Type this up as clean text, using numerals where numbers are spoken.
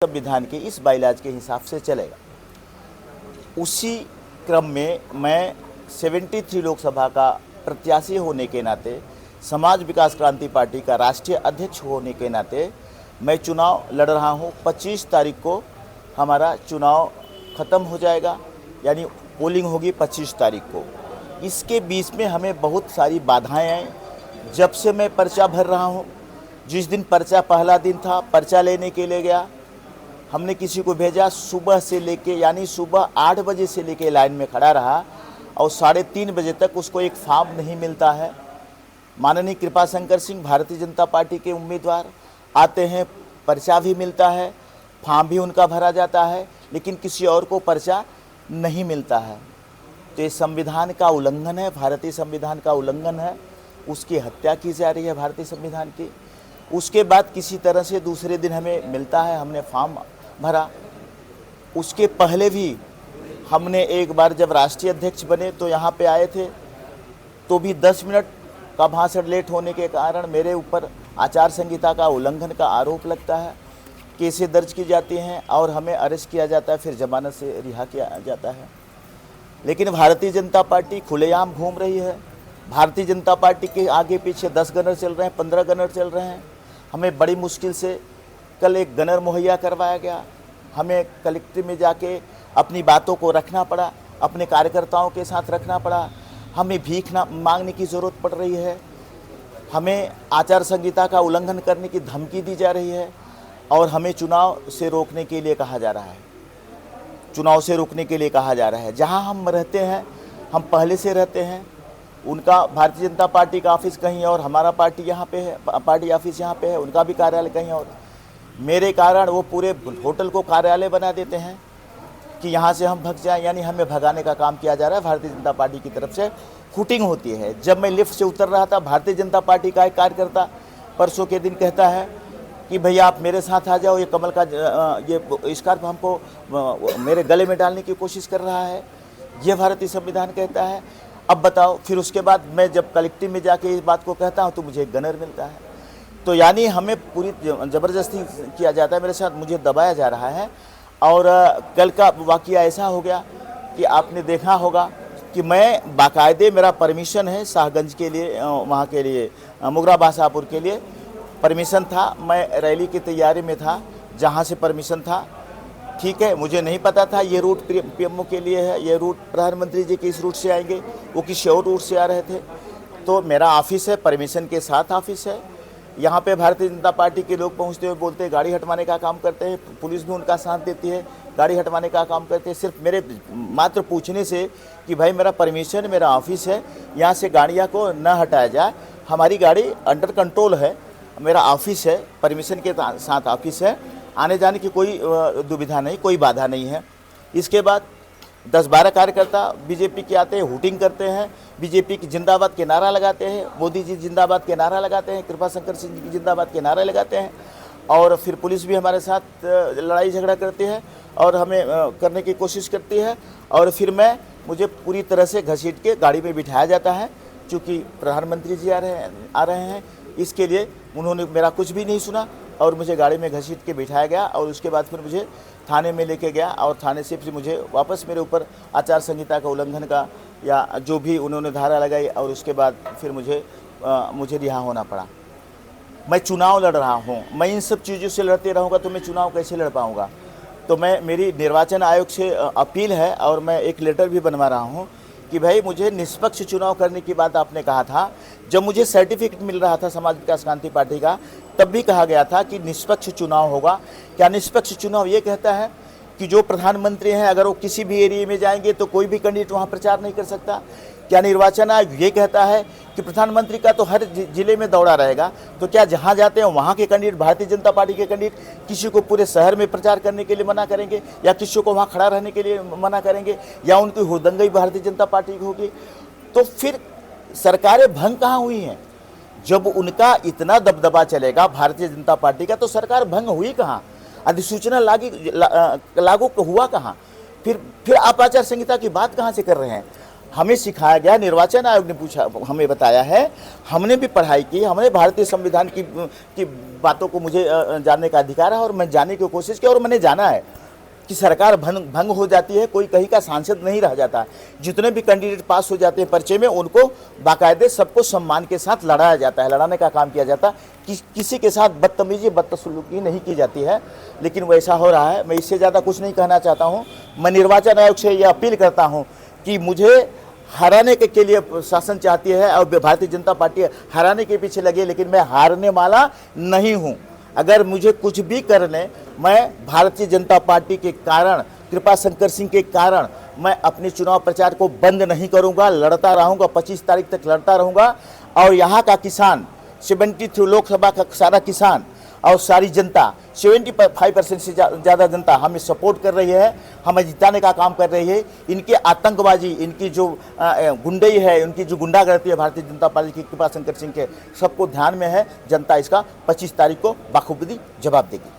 संविधान के इस बाइलाज के हिसाब से चलेगा। उसी क्रम में मैं 73 लोकसभा का प्रत्याशी होने के नाते, समाज विकास क्रांति पार्टी का राष्ट्रीय अध्यक्ष होने के नाते मैं चुनाव लड़ रहा हूं। 25 तारीख को हमारा चुनाव ख़त्म हो जाएगा, यानी पोलिंग होगी 25 तारीख को। इसके बीच में हमें बहुत सारी बाधाएं आई। जब से मैं पर्चा भर रहा हूं, जिस दिन पर्चा पहला दिन था, पर्चा लेने के लिए गया, हमने किसी को भेजा, सुबह से लेके यानी सुबह 8 बजे से लेके लाइन में खड़ा रहा और 3:30 बजे तक उसको एक फॉर्म नहीं मिलता है। माननीय कृपाशंकर सिंह भारतीय जनता पार्टी के उम्मीदवार आते हैं, पर्चा भी मिलता है, फॉर्म भी उनका भरा जाता है, लेकिन किसी और को पर्चा नहीं मिलता है। तो ये संविधान का उल्लंघन है, भारतीय संविधान का उल्लंघन है। उसकी हत्या की जा रही है भारतीय संविधान की। उसके बाद किसी तरह से दूसरे दिन हमें मिलता है, हमने फॉर्म भरा। उसके पहले भी हमने एक बार जब राष्ट्रीय अध्यक्ष बने तो यहाँ पे आए थे, तो भी 10 मिनट का भाषण लेट होने के कारण मेरे ऊपर आचार संहिता का उल्लंघन का आरोप लगता है, केसें दर्ज की जाती हैं और हमें अरेस्ट किया जाता है, फिर जमानत से रिहा किया जाता है। लेकिन भारतीय जनता पार्टी खुलेआम घूम रही है। भारतीय जनता पार्टी के आगे पीछे 10 गनर चल रहे हैं, 15 गनर चल रहे हैं। हमें बड़ी मुश्किल से कल एक गनर मुहैया करवाया गया। हमें कलेक्ट्रेट में जाके अपनी बातों को रखना पड़ा, अपने कार्यकर्ताओं के साथ रखना पड़ा। हमें भीख ना मांगने की ज़रूरत पड़ रही है। हमें आचार संहिता का उल्लंघन करने की धमकी दी जा रही है और हमें चुनाव से रोकने के लिए कहा जा रहा है। चुनाव से रोकने के लिए कहा जा रहा है। जहां हम रहते हैं, हम पहले से रहते हैं, उनका भारतीय जनता पार्टी का ऑफिस कहीं और, हमारा पार्टी यहाँ पे है, पार्टी ऑफिस यहाँ पे है, उनका भी कार्यालय कहीं और। मेरे कारण वो पूरे होटल को कार्यालय बना देते हैं कि यहाँ से हम भग जाएं, यानी हमें भगाने का काम किया जा रहा है। भारतीय जनता पार्टी की तरफ से हुटिंग होती है। जब मैं लिफ्ट से उतर रहा था, भारतीय जनता पार्टी का एक कार्यकर्ता परसों के दिन कहता है कि भैया आप मेरे साथ आ जाओ, ये कमल का ये स्कार्फ हमको मेरे गले में डालने की कोशिश कर रहा है। ये भारतीय संविधान कहता है। अब बताओ, फिर उसके बाद मैं जब कलेक्ट्रेट में जाके इस बात को कहता हूँ तो मुझे एक गनर मिलता है। तो यानी हमें पूरी ज़बरदस्ती किया जाता है, मेरे साथ मुझे दबाया जा रहा है। और कल का वाक़या ऐसा हो गया कि आपने देखा होगा कि मैं बाकायदे, मेरा परमिशन है शाहगंज के लिए, वहाँ के लिए मुगरा बासापुर के लिए परमिशन था। मैं रैली की तैयारी में था, जहाँ से परमिशन था, ठीक है। मुझे नहीं पता था ये रूट पीएमओ के लिए है, ये रूट प्रधानमंत्री जी किस रूट से आएंगे, वो किसी और रूट से आ रहे थे। तो मेरा ऑफिस है, परमिशन के साथ ऑफिस है। यहाँ पे भारतीय जनता पार्टी के लोग पहुँचते हुए बोलते हैं, गाड़ी हटवाने का काम करते हैं, पुलिस भी उनका साथ देती है, गाड़ी हटवाने का काम करते हैं। सिर्फ मेरे मात्र पूछने से कि भाई मेरा परमिशन, मेरा ऑफिस है, यहाँ से गाड़ियाँ को न हटाया जाए, हमारी गाड़ी अंडर कंट्रोल है, मेरा ऑफिस है, परमिशन के साथ ऑफिस है, आने जाने की कोई दुविधा नहीं, कोई बाधा नहीं है। इसके बाद 10-12 कार्यकर्ता बीजेपी के आते हैं, हुटिंग करते हैं, बीजेपी की जिंदाबाद के नारा लगाते हैं, मोदी जी जिंदाबाद के नारा लगाते हैं, कृपाशंकर सिंह जी की जिंदाबाद के नारे लगाते हैं। और फिर पुलिस भी हमारे साथ लड़ाई झगड़ा करती है और हमें करने की कोशिश करती है। और फिर मुझे पूरी तरह से घसीट के गाड़ी में बिठाया जाता है, चूँकि प्रधानमंत्री जी आ रहे हैं। इसके लिए उन्होंने मेरा कुछ भी नहीं सुना और मुझे गाड़ी में घसीट के बिठाया गया और उसके बाद फिर मुझे थाने में लेके गया और थाने से फिर मुझे वापस मेरे ऊपर आचार संहिता का उल्लंघन का या जो भी उन्होंने धारा लगाई और उसके बाद फिर मुझे रिहा होना पड़ा। मैं चुनाव लड़ रहा हूँ, मैं इन सब चीज़ों से लड़ते रहूँगा तो मैं चुनाव कैसे लड़ पाऊँगा। तो मेरी निर्वाचन आयोग से अपील है और मैं एक लेटर भी बनवा रहा हूँ कि भाई मुझे निष्पक्ष चुनाव करने की बात आपने कहा था। जब मुझे सर्टिफिकेट मिल रहा था समाज विकास क्रांति पार्टी का, तब भी कहा गया था कि निष्पक्ष चुनाव होगा। क्या निष्पक्ष चुनाव ये कहता है कि जो प्रधानमंत्री हैं अगर वो किसी भी एरिया में जाएंगे तो कोई भी कैंडिडेट वहाँ प्रचार नहीं कर सकता? क्या निर्वाचन आयोग ये कहता है कि प्रधानमंत्री का तो हर जिले में दौरा रहेगा? तो क्या जहाँ जाते हैं वहाँ के कैंडिडेट, भारतीय जनता पार्टी के कैंडिडेट किसी को पूरे शहर में प्रचार करने के लिए मना करेंगे या किसी को वहाँ खड़ा रहने के लिए मना करेंगे या उनकी हुड़दंगई भारतीय जनता पार्टी की होगी? तो फिर सरकारें भंग कहाँ हुई हैं? जब उनका इतना दबदबा चलेगा भारतीय जनता पार्टी का, तो सरकार भंग हुई कहाँ? अधिसूचना लागू हुआ कहाँ? फिर आप आचार संहिता की बात कहाँ से कर रहे हैं? हमें सिखाया गया, निर्वाचन आयोग ने पूछा, हमें बताया है, हमने भी पढ़ाई की, हमने भारतीय संविधान की बातों को मुझे जानने का अधिकार है और मैं जानने की कोशिश की और मैंने जाना है कि सरकार भंग हो जाती है, कोई कहीं का सांसद नहीं रह जाता। जितने भी कैंडिडेट पास हो जाते हैं पर्चे में, उनको बाकायदे सबको सम्मान के साथ लड़ाया जाता है, लड़ाने का काम किया जाता है। किसी के साथ बदतमीजी बदसलूकी नहीं की जाती है, लेकिन वैसा हो रहा है। मैं इससे ज़्यादा कुछ नहीं कहना चाहता हूँ। मैं निर्वाचन आयोग से यह अपील करता हूँ कि मुझे हराने के लिए शासन चाहती है और भारतीय जनता पार्टी हराने के पीछे लगी है, लेकिन मैं हारने वाला नहीं हूँ। अगर मुझे कुछ भी करने, मैं भारतीय जनता पार्टी के कारण, कृपा शंकर सिंह के कारण मैं अपने चुनाव प्रचार को बंद नहीं करूंगा, लड़ता रहूंगा, 25 तारीख तक लड़ता रहूंगा। और यहाँ का किसान, 73 लोकसभा का सारा किसान और सारी जनता, 75% से ज़्यादा जनता हमें सपोर्ट कर रही है, हमें जिताने का काम कर रही है। इनकी आतंकबाजी, इनकी जो गुंडई है, उनकी जो गुंडागर्दी है भारतीय जनता पार्टी की, कृपा शंकर सिंह के, सबको ध्यान में है। जनता इसका 25 तारीख को बखूबी जवाब देगी।